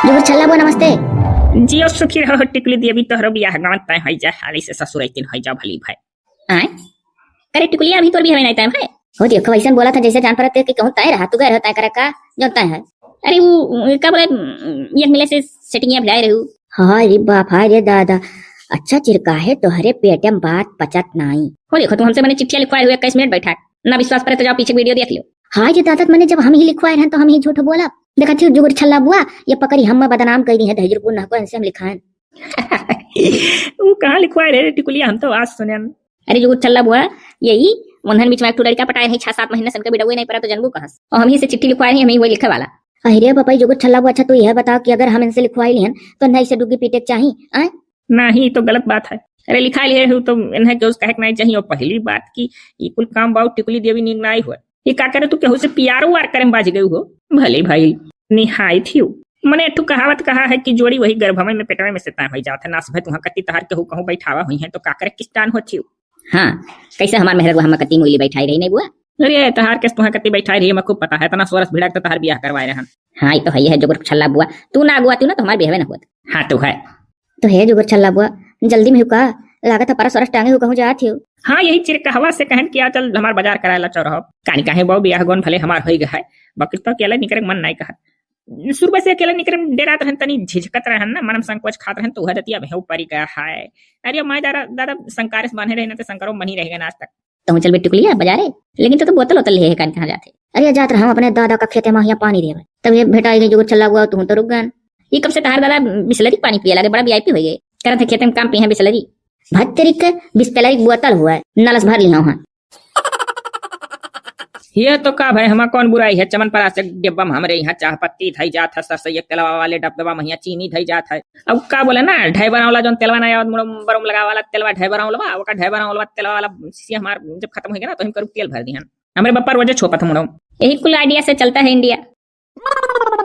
जुगुर छल्ला बुआ नमस्ते। जियो सुखी रहो टिकली देवी तोहरो बियाह गाँव तय हो जा हाली से ससुर एक दिन हो जा भली भाई। आए करे टिकुलिया अभी तोर भी हमें नहीं तय है हो देखो ऐसा बोला था जैसे जान पर के कहूं तय रहा तू गए रहता है करे का जो तय है। अरे वो का बोले ये मिले से सेटिंग अब लाए रहू। हां रे बाप हाय रे दादा अच्छा चिरका है तोहरे पेट में बात पचत नहीं हो देखो तू हमसे मैंने चिट्ठियां लिखवाए हुए 21 मिनट बैठा ना विश्वास करे तो जाओ पीछे वीडियो देख लो। हां ये दादा मैंने जब हम ही लिखवाए हैं तो हम ही झूठ बोला देखा थी जुगुर छल्ला बुआ ये पकड़ी हम बदनाम कर दी है दहजरपुर ना को ऐसे हम लिखाएं। वो कहां लिखवाए रे टिकुलिया हम तो आज सुने। अरे जुगुर छल्ला बुआ यही उन्हन बीच में एक लड़का पटाए है 6-7 महीने से बिडवे नहीं पड़ा तो जनबू कहां और हम ही से चिट्ठी लिखवाए हैं हम ही वही लिखे वाला। अरे पापा जुगुर छल्ला बुआ अच्छा तो यह बताओ कि अगर हम इनसे लिखवाई लिहन तो नहीं से डुगी पीटे चाहिए आए नहीं तो गलत बात है। अरे लिखा लिए हो तो इन्हें जो कहे नहीं चाहिए। और पहली बात की ये कुल काम बाऊ टिकुली देवी निगनाई हुआ ये का करे तू केहू से प्यारो वार करे में बाज गई हो भले भाई निहाई थी मने एक कहावत कहा है कि जोड़ी वही गर्भ में पेटवे में से तय हो जात है नास भय तुहा कति तहार केहू कहूं बैठावा हुई है तो का करे किस्तान हो थी। हां कैसे हमार मेहर बुआ हम कति मोली बैठाई रही नहीं बुआ। अरे तहार के तुहा कति बैठाई रही हमको पता है तना सोरस भिड़ा तो तहार ब्याह करवाए रहन। हां ये तो है जुगुर छल्ला बुआ तू ना अगुआ तू ना तो हमार बेहवे ना हुआ। हां तो है जुगुर छल्ला बुआ जल्दी में हुका लागत पर सरस टांगे हो कहूं जात हो। हाँ यही चिरकहवा से कहन किया चल हमार बाजार करायला चौराहा कानी काहे बहु बियाह गोन भले हमार होई गए बाकी तो अकेला निकरे मन नहीं कहा सुरबा से अकेला निकरे डेरात रहन तनी झिझकत रहन ना मनम संकोच खात रहन तो वह दतिया भे ऊपर गया है। अरे माय दादा संकारस बांधे रहना तो संकरो मनी रहेगा ना आज तक तो चल बेटी कुलिया बाजारे लेकिन तो बोतल होतल ले कान कहां जाते। अरे जात रहा अपने दादा का खेते में पानी देवे तब ये भेटाई गई जुगुर छल्ला हुआ तू तो रुक गन ये कब से तहार दादा बिसलरी पानी पिए लगे बड़ा वीआईपी हो गए करते खेते में काम पिए हैं बिसलरी भत्तरिक बिस्पेलरी बोतल हुआ है नलस भर लिया हूं। ये तो का भाई हमारा कौन बुराई है चमन परा से डिब्बा में हमरे यहाँ चाह पत्ती धई जात है सरसैया तेलवा वाले डब्बा में यहाँ चीनी धई जात है। अब का बोले ना ढाई बनावला जोन तेलवा ना बरम लगा वाला तेलवा ढाई बनावला ओका ढाई बनावला तेलवा वाला सी हमार जब खत्म हो गया ना तो हम करू तेल भर दिहन हमरे बप्पा रोजे छोपत मुड़ो यही कुल आइडिया से चलता है इंडिया।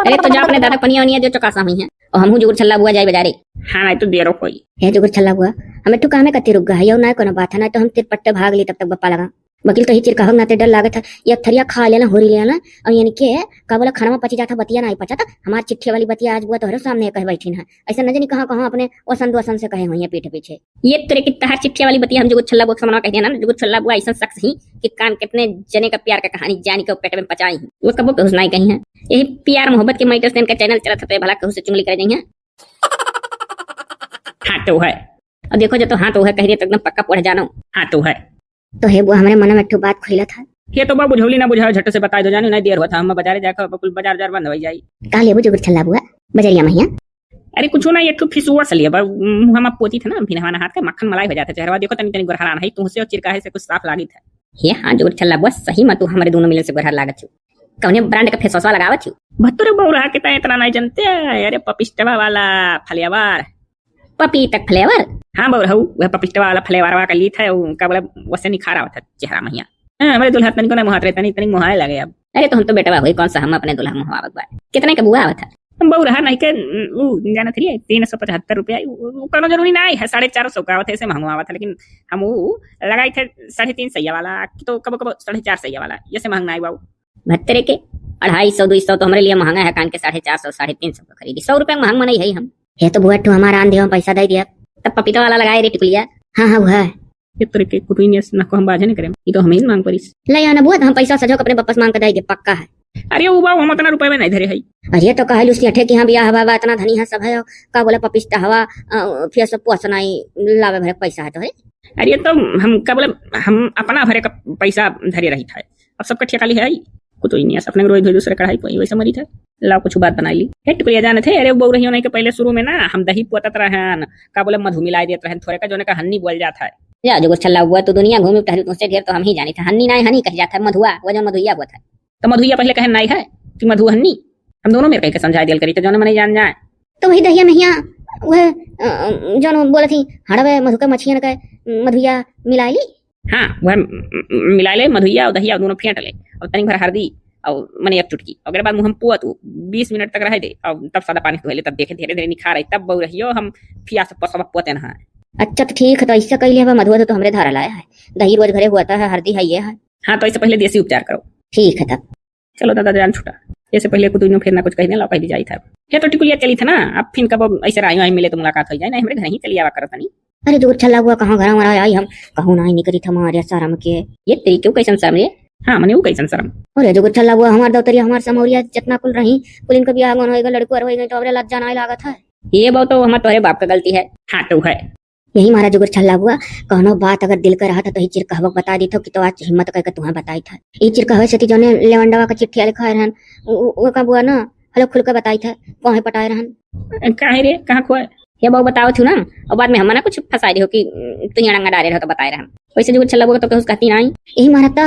अरे तो जा अपने दादा पनिया वनिया जो चकासा हुई है और हमहू जुगुर छल्ला बुआ जाए बाजारे। हां नहीं तो देरो कोई है जुगुर छल्ला बुआ हमें तो काम में कति रुक गया ना कोनो बात है ना तो हम तेरे पट्टे भाग ली तब तक बप्पा लगा वकील तो ही चिरका ना ते डर लागत है ये थरिया खा लेना होरी लेना और यानी के का बोला खाना में पची जाता बतिया नहीं पचा था हमार चिट्ठी वाली बतिया आज बुआ तोहरे सामने कह बैठी है ऐसा न जानी कहां अपने वसन से कहे हुई है पीठ पीछे ये तेरे की तहार चिट्ठी वाली बतिया हम जुगुर छल्ला बुआ समझा कह दिया ना जुगुर छल्ला बुआ ऐसा शख्स ही कि कान कितने जने का प्यार का कहानी जानी के पेट में पचाई वो कबो कहूं नहीं कही है यही प्यार मोहब्बत के मैटर से इनका चैनल चला था भला कहूं से चुंगली कर देंगे। हाँ तो है और देखो जो तो हाँ तो है कह रही तो एकदम पक्का पढ़ जाना। हाँ तो है तो है वो हमारे मन में एक बात खोला था ये तो बा बुझौली ना बुझाओ झट से बता दो जाने नहीं देर हुआ था हम बाजारे जाकर बिल्कुल बाजार जार बंद हो जाई का लेबो जुगुर छल्ला बुआ बजरिया मैया। अरे कुछ ना ये तो फिसुआ से लिया हम पोती थे ना भिनवाना हाथ का मक्खन मलाई हो जाता है चेहरा देखो तनी तनी गोरहरा नहीं तुमसे और चिरकाहे से कुछ साफ लागी था ये हां जुगुर छल्ला बुआ सही में तू हमारे दोनों मिले से गोरहर लागत छू कौने ब्रांड का फेस वॉश लगावत छू भत्तरे बहुरा के ता इतना नहीं जानते। अरे पपिस्टवा वाला फलियावार पपी तक फ्लेवर हाँ बहु वह पपिस्टवा वाला फ्लेवर का ली था उनका बोला वैसे निखारा होता चेहरा मैया हमारे दुल्हा तनी को ना मुहात रहता नहीं तनी मुहाए लगे अब। अरे तो हम तो बेटवा हुई कौन सा हम अपने दुल्हा मुहावत बा कितने का बुआ आवत है हम बहु रहा नहीं के जाना थी 375 रुपया करना जरूरी नहीं है 450 का आवत ऐसे महंगा आवत है लेकिन हम लगाई थे 350 वाला तो कब 450 वाला ये से महंगा बाबू भत्तरे के 250-200 तो हमारे लिए महंगा है कान के 450 350 का खरीदी 100 रुपए महंगा नहीं है हम ये तो बुआ हमारा आंधे हम पैसा दे दिया तब पपीता वाला लगाए रे टिकुलिया। हाँ हाँ वो ये तरह के कुटुनियस ना को हम बाजे नहीं करें ये तो हमें ही मांग पड़ी ले आना बुआ हम पैसा सजो अपने वापस मांग कर दे दे पक्का है। अरे वो बाबू हम इतना रुपए में नहीं धरे है। अरे तो कहलू सी अठे की हां बियाह हवा इतना धनी है सब है का बोला पपिस्ता हवा फिर सब पोसनाई लावे भरे पैसा है तो है। अरे तो हम का बोले हम अपना भरे का पैसा धरे रही था अब सबका ठेका ली है कुछ नहीं अपने रोज दूसरे कढ़ाई कोई वैसे मरी था लाओ कुछ बात बनाई ली हेट को जाने थे। अरे बोल रही नहीं के पहले शुरू में ना हम दही पोतत रहन का बोले मधु मिलाई देते रहन थोड़े का जोने का हन्नी बोल जाता है या जो छल्ला हुआ तो दुनिया घूमी टहल तुमसे ढेर तो हम ही जानी था हन्नी नहीं हनी कह जाता है मधुआ वो जो मधुइया हुआ था तो मधुइया पहले कहन नहीं है कि मधु हन्नी हम दोनों मेरे कह के समझा दिल करी तो जोने मने जान जाए तो वही दहिया में वह जो बोले थी हड़वे मधु का मछियन का मधुइया मिलाई ली। हाँ वह मिला ले मधुइया और दहिया दोनों फेंट ले और तनी भर हल्दी और मने एक चुटकी अगर बाद मुंह हम पुआ तू 20 मिनट तक रह दे और तब सादा पानी धोले तब देखे धीरे धीरे निखार आई तब बहु रहियो हम फिया से पसवा पोते ना। अच्छा तो ठीक है तो ऐसा कह लिया मधुआ तो हमरे धारा लाया है दही रोज घरे हुआ है हल्दी है ये है। हाँ तो इससे पहले देसी उपचार करो ठीक है तब चलो दादा जान छूटा जैसे पहले को तू फिर ना कुछ कहने ला कह दी जाई था ये तो टिकुलिया चली था ना अब फिर कब ऐसे आई मिले तो मुलाकात हो जाए ना हमारे घर ही चली आवा करता नहीं। अरे दूर छल्ला हुआ कहाँ घर हमारा आई हम कहूँ ना नहीं करी था हमारे शर्म के ये तेरी क्यों कैसन शर्म रे। हाँ मने वो कैसन शर्म। अरे जो छल्ला हुआ हमार दौतरिया हमार समौरिया जितना कुल रही कुल इनका बियाह मन होएगा लड़को और होएगा तो अबरे लज्जा ना लागत है। ये बहुत तो हमारे तुम्हारे बाप का गलती है। हाँ तो है यही मारा जुगर छल्ला हुआ कहनो बात अगर दिल का रहा था तो ही चिरकहवा बता दी थो कि तो आज हिम्मत करके तुम्हें बताई था ये चिरकहवा से जो लेवंडवा का चिट्ठी लिखा रहन वो का बुआ ना हलो खुल के बताई था कहाँ पटाए रहन काहे रे कहाँ खोए ये बहु बताओ थू ना और बाद में हम ना कुछ फंसा रही हो कि तू यहाँ डाले रहो तो बताए रहन वैसे जुगर छल्ला हुआ तो कहूँ कहती नहीं यही मारा था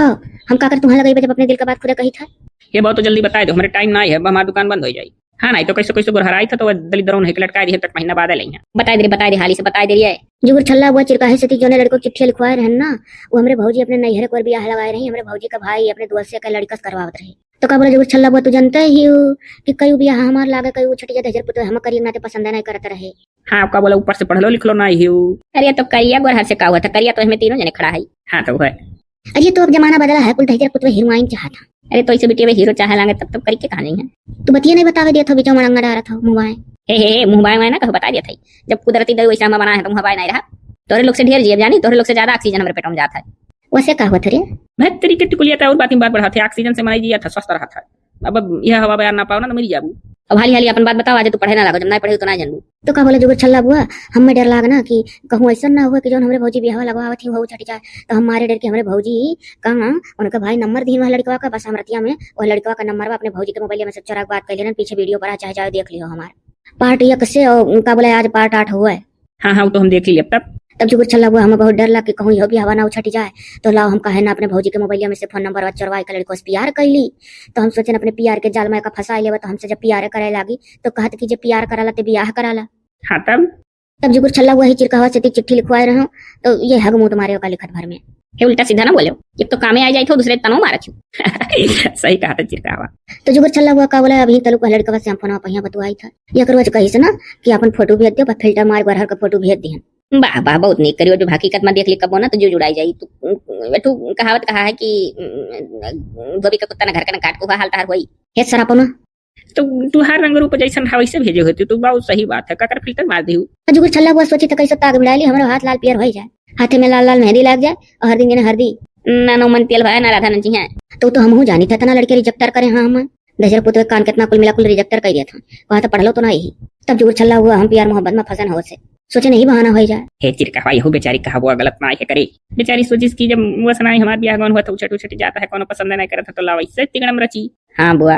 हम का कर तुम्हारा लगे जब अपने दिल का बात खुद कही था। ये बहुत तो जल्दी बता दो हमारे टाइम ना है हमारी दुकान बंद हो जाए। हाँ नहीं तो कैसे कैसे गुरहराई था तो दलिद्रों ने लटका दी तक महीना बाद लेंगे बताए दे हाली से बताए दे है जुगर छल्ला हुआ चिरकाहे से जो लड़को चिट्ठी लिखवाए रहन ना वो हमारे भौजी अपने नैहरे पर बियाह लगाए रही हमारे भौजी का भाई अपने दोस्त से लड़का करवावत रहे तो का बोला जुगर छल्ला हुआ तू जानता ही हो कि कई बियाह हमार लागे कई छठी दहेज पुत्र हम करिए ना पसंद नहीं करते रहे। हाँ आपका बोला ऊपर से पढ़ लो लिख लो ना ही अरे तो करिया गोरहर से का हुआ था करिया तो हमें तीनों जने खड़ा है। हाँ तो है अरे तो अब जमाना बदला है कुल दहेज पुत्र हीरोइन चाहता। अरे तो इसे बिटिया हीरो चाहे लागे तब करी के कहानी है तू बतिया नहीं बतावे दिया था बीचों मड़ंगा डारा था मुंह हे मुंह बाय ना कहो बता दिया था जब कुदरती दही वैसा बना है तो मुंह बाय नहीं रहा तोरे लोग से ढेर जीव जानी तोरे लोग से ज्यादा ऑक्सीजन हमारे पेटों में जाता है वैसे का हुआ था रे मैं तरीके टिकुलिया था और बात बढ़ा था ऑक्सीजन से मनाई दिया था स्वस्थ रहा था अब यह हवा बयान ना पाओ ना तो मेरी जाबू अब हाली हाली अपन बात बताओ आज तू पढ़े ना लागो जब नहीं पढ़े तो ना जानबू तो का बोले जुगर छल्ला बुआ हमें डर लाग ना कि कहूँ ऐसा ना हुआ कि जो हमारे भौजी बियाह लगवावत थी वो छट जाए तो हमारे डर के हमारे भौजी कहाँ उनका भाई नंबर दी वह लड़कवा का बस हमरतिया में वह लड़कवा का नंबर अपने भौजी के मोबाइल में सब चोरा बात कर लेना पीछे वीडियो पर चाहे चाहे देख लियो हमारे पार्ट एक से उनका बोले आज पार्ट 8 हुआ है। हाँ तो हम देख लिए तब जुगर छल्ला हुआ हमें बहुत डर लगा कि कहूँ यह भी हवा ना उछट जाए तो लाओ हम कहे ना अपने भौजी के मोबाइल में से फोन नंबर चोरवाई कर लड़को पीआर कैली तो हम सोचे अपने पीआर के जाल में का फंसा लेवा तो हमसे जब पीआर करे लगी तो कहत कि जब पीआर कराला तो ब्याह कराला। हाँ तब जुगर छल्ला हुआ ही चिरकहवा से चिट्ठी लिखवाए रहो तो ये हग मुंह तुम्हारे का लिखत भर में ये उल्टा सीधा ना बोले एक तो कामे आ जाए तो दूसरे तनो मारा छू सही कहा था चिरकावा। तो जुगर छल्ला हुआ का बोला अभी तलु का लड़का से फोन पहिया बतवाई था या करवा कही से ना कि अपन फोटो भेज दियो फिल्टर मार गरहर का फोटो भेज दिहन वाह वाह बहुत नीक करियो जो हकीकत में देख ली कबो ना तो जो जुड़ाई जाई तू कहावत कहा है कि धोबी का कुत्ता ना घर का ना काट को हाल तार होई हे सरापना तो तू हर रंग रूप जैसन था वैसे भेजे होती तू बहुत सही बात है काकर फिल्टर मार दी जुगर छल्ला हुआ सोची तो कैसे ताग मिला ली हमारा हाथ लाल पियर हो जाए हाथे में लाल लाल मेहंदी लग जाए और हर दिन जने हरदी ना नो मन तेल भाया ना राधा नंची है तो हम जानी था ना लड़के रिजेक्टर करे हाँ हम दशर पुत्र कान कितना कुल मिला कुल रिजेक्टर कर दिया था वहां तो पढ़ लो तो ना यही तब जुगर छल्ला हुआ हम प्यार मोहब्बत में फंसन हो से सोचे नहीं बहाना हो जाए। हे चिरका हो बेचारी कहा हुआ गलत ना है करे बेचारी सोचिस की जब वो सुनाई हमारा ब्याह गौन हुआ तो उछट उछट जाता है कोनो पसंद नहीं करता तो लावा इससे तिगड़म रची। हाँ बुआ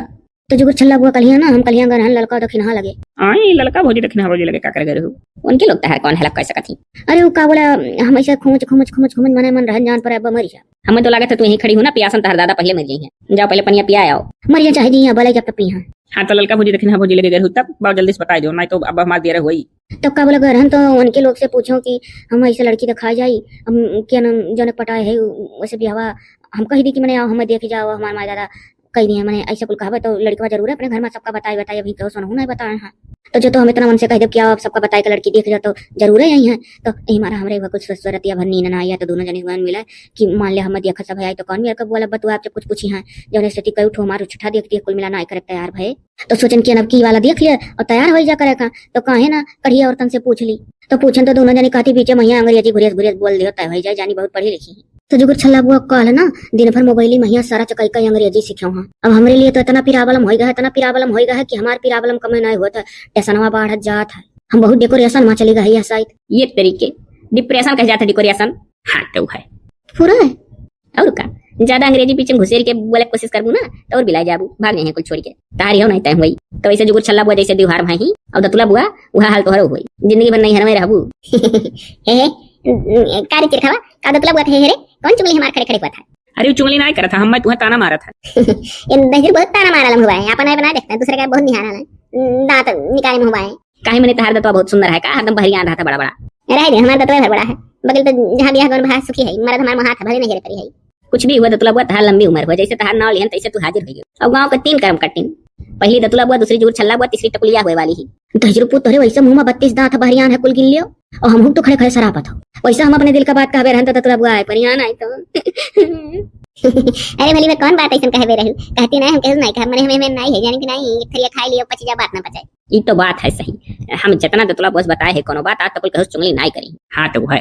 तो जुगर छल्ला बुआ कलिया ना हम कलिया गन लड़का दखिन हा लगे आई लड़का भौजी दखिन हा भौजी लगे का कर गए हो उनके लोग है कौन है कैसे कथी अरे वो का बोला हम ऐसे खोज खोज खोज खोज मने मन रहन जान पर अब मर जा हमें तो लगा था तू यहीं खड़ी हो ना पियासन तार दादा पहले मर गई है जाओ पहले पनिया पिया आओ मरिया चाहे जी भले जब तक पी। हाँ तो लड़का भौजी दखिन हा भौजी लगे गए तब बहुत जल्दी से बता दो नहीं तो अब हमारे देर हुई तब का बोला गरहन तो उनके लोग से पूछो कि हम ऐसे लड़की दिखा जाई हम क्या जो पटाए है वैसे भी हवा हम कही दी कि मैंने आओ हमें देख जाओ हमारे माँ दादा कही दिए मैंने ऐसे कुल कहा तो लड़का जरूर है अपने घर में सबका बताए अभी तो सुनो नहीं बताए हैं तो जो तो हम इतना मन से कह दो क्या आप सबका बताए कि लड़की देख जाओ तो जरूर है यही है तो यही हमारा हमारे कुछ सरतिया भर नींद ना आया तो दोनों जने मिला कि मान लिया हम देखा सब आई तो कौन मेरे को बोला बतू आपसे कुछ पूछी है जब स्थिति कई उठो हमारे उठा देखती है कुल मिला ना करे तैयार भय तो सोचन कि अब की वाला देख लिया और तैयार हो जा करेगा तो काहे ना कढ़िया औरतन से पूछ ली तो पूछन तो दोनों जने कहती बीचे मैया अंग्रेजी घुरियस घुरियस बोल दियो तय हो जाए जानी बहुत पढ़ी लिखी है तो जुगर छल्ला बुआ कल ना दिन भर मोबाइल महिया सारा चकई कई अंग्रेजी सीखो हाँ अब हमारे लिए तो इतना पिराबलम हो गया है कि हमारे पिराबलम कमे नहीं हुआ था टेशनवा बाढ़ जात है हम बहुत डेकोरेशन में चली गई है शायद ये तरीके डिप्रेशन कह जाता डेकोरेशन। हाँ तो है पूरा है और का ज्यादा अंग्रेजी पीछे घुसेर के बोले कोशिश करबू ना तो और बिलाई जाबू भाग नहीं कुछ छोड़ के तारी हो नहीं तय हुई तो वैसे जुगर छल्ला बुआ जैसे दीवार में ही और दतुला बुआ वह हाल तोहर हुई जिंदगी भर नहीं हर में रहबू कारी चिरखावा का दतुला बुआ थे रे कौन चुगली हमार खड़े खड़े हुआ था अरे चुगली नहीं करा था हम मैं तुम्हें ताना मारा था इन दहिर बहुत ताना मारा लम हुआ है अपन बना देखता है दूसरे का बहुत निहारा है दांत निकाले में हुआ है काहे मैंने तहार दतवा बहुत सुंदर है का एकदम भरिया रहा था बड़ा बड़ा रह दे हमारा दतवा भर बड़ा है बगल तो जहां बियाह गन भाई सुखी है मरद हमार हाथ भले नहीं करी है कुछ भी हुआ दतुला बुआ तहार लंबी उम्र हो जैसे तहार नाव लिहन तैसे तू हाजिर हो गई अब गांव का 3 कर्म कटिन पहली दतुला बुआ दूसरी जुगर छल्ला बुआ तीसरी टकुलिया हुए वाली ही दहिर पुत तोरे वैसे मुंह में 32 दांत भरियान है कुल गिन लियो और हम तो खड़े खड़े सरापत हो वैसे हम अपने दिल का बात कहबे रहन तो दतुला बुआ है परियान आई तो अरे भली मैं कौन बात ऐसा कहे रहू कहती ना हम केहू नहीं कह मने हमें नहीं है यानी कि नहीं थरिया खाई लियो पची जा बात ना पचाए ई तो बात है सही हम जितना तो तुला बस बताए है कोनो बात आज तक कहू चुंगली नहीं करी हाँ तो है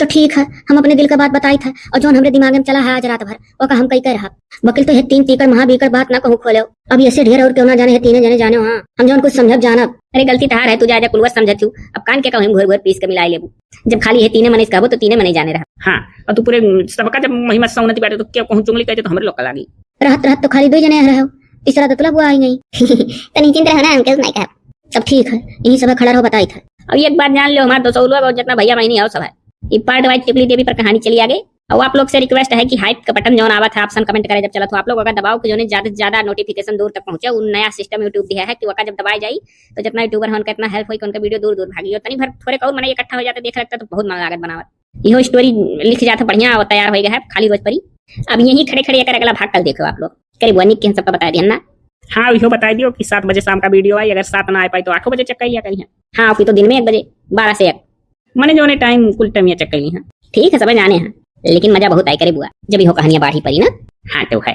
तो ठीक है हम अपने दिल का बात बताई था और जो हमरे दिमाग में चला है आज रात भर वो का हम कई कह रहा वकील तो है 3 तीकर महाबीकर बात ना कहूं खोले अब ऐसे ढेर और क्यों ना जाने है 3 जने जाने हां हम जौन कुछ समझब जानब अरे गलती तहार है तू जा कुलवा समझत हूं अब कान के कहूं घोर घोर पीस के मिलाई लेबू जब खाली है 3 मने कहबो तो 3 मने जाने रहा हाँ और तू पूरे सबका जब महिमा सौनती बाटे तो क्या कहूं चुंगली कहते तो हमरे लोग लागी रहत रहत तो खाली 2 जने रहो तीसरा तो तुला बुआ आई नहीं तो निश्चिंत रहो ना हम केहू नहीं कह सब ठीक है यही सब खड़ा रहो बताई था अब एक बात जान लो हमारे 200 लोग और जितना भैया महीनी आओ सब है ये पार्ट वाइज टिकली देवी पर कहानी चली आगे और आप लोग से रिक्वेस्ट है कि हाइप का बटन जो आवा था ऑप्शन कमेंट करे जब चला तो आप लोग अगर दबाओ कि जो ज्यादा से ज्यादा नोटिफिकेशन दूर तक पहुंचे उन नया सिस्टम यूट्यूब दिया है कि वका जब दबाई जाई तो जितना यूट्यूबर है उनका इतना हेल्प होई कि उनका वीडियो दूर दूर भागी तनी भर थोड़े कहूं मने इकट्ठा हो जाते देख लगता तो बहुत मन लागत बनावत इहो स्टोरी लिख जाता बढ़िया और तैयार हो गया है खाली रोज परी अब यही खड़े खड़े कर अगला भाग कल देखो आप लोग करीब वनिक के सबका बता दिया ना हाँ इहो बता दियो कि 7 बजे शाम का वीडियो आई अगर 7 ना आ पाई तो 8 बजे चेक कर लिया कहीं हाँ फिर तो दिन में 1 बजे 12 से 1 मने जो ने टाइम कुल टाइम ये चेक कर ली है ठीक है सब जाने हैं लेकिन मजा बहुत आई करे बुआ जब इहो कहानियां बाढ़ी पड़ी ना हाँ तो है